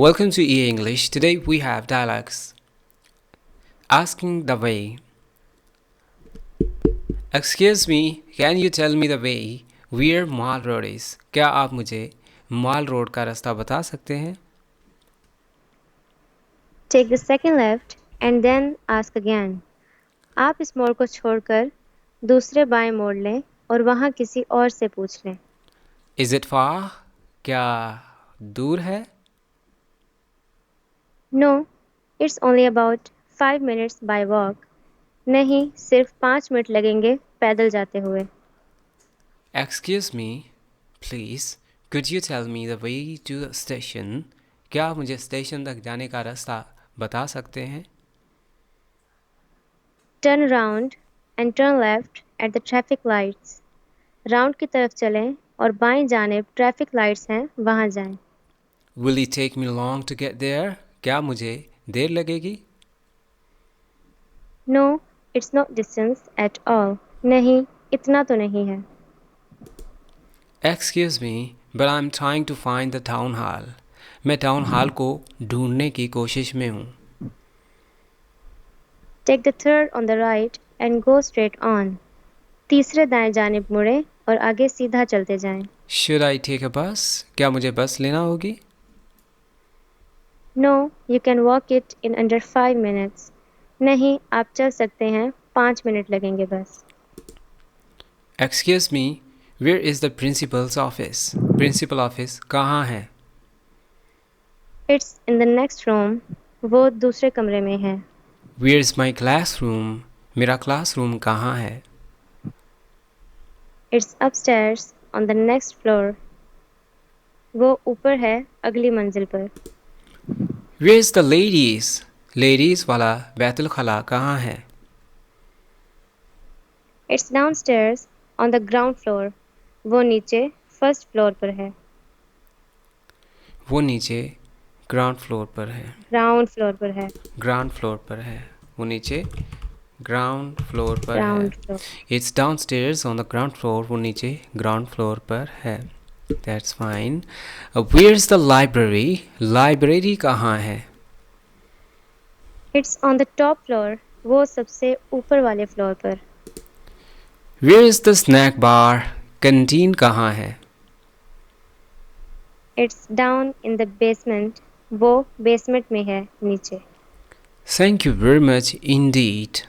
Welcome to EA English. Today we have dialogues. Asking the way. Excuse me, can you tell me the way where Mall Road is? क्या आप मुझे Mall Road का रास्ता बता सकते हैं? Take the second left and then ask again. आप इस मोड़ को छोड़कर दूसरे बाएं मोड़ लें और वहां किसी और से पूछ लें. Is it far? क्या दूर है? No, it's only about 5 minutes by walk. नहीं, सिर्फ 5 मिनट लगेंगे पैदल जाते हुए. Excuse me, please. Could you tell me the way to the station? क्या आप मुझे स्टेशन तक जाने का रास्ता बता सकते हैं? Turn around and turn left at the traffic lights. Round की तरफ चलें और बाएं जानिब ट्रैफिक लाइट्स हैं, वहां जाएं. Will it take me long to get there? क्या मुझे देर लगेगी? No, it's not distance at all. नहीं, इतना तो नहीं है. Excuse me, but I'm trying to find the town hall. मैं टाउन हॉल को ढूंढने की कोशिश में हूँ. Take the third on the right and go straight on. तीसरे दाएं जानिब मुड़ें और आगे सीधा चलते जाएं. Should I take a bus? क्या मुझे बस लेना होगी? No, you can walk it in under 5 minutes. नहीं, आप चल सकते हैं, 5 मिनट लगेंगे बस. Excuse me, where is the principal's office? Principal office कहाँ है? It's in the next room. वो दूसरे कमरे में है. Where is my classroom? मेरा क्लासरूम कहाँ है? It's upstairs on the next floor. वो ऊपर है, अगली मंजिल पर. Where is the ladies? Ladies वाला बैतुल खला कहाँ है? It's downstairs on the ground floor. वो नीचे फर्स्ट फ्लोर पर है. वो नीचे ग्राउंड फ्लोर पर है. ग्राउंड फ्लोर पर है. ग्राउंड फ्लोर पर है. वो नीचे ग्राउंड फ्लोर पर है. Ground floor. It's downstairs on the ground floor. वो नीचे ग्राउंड फ्लोर पर है. That's fine. Where's the library? Library कहाँ है? It's on the top floor. वो सबसे ऊपर वाले फ्लोर पर. Where is the snack bar? Canteen कहाँ है? It's down in the basement. वो बेसमेंट में है, नीचे. Thank you very much indeed.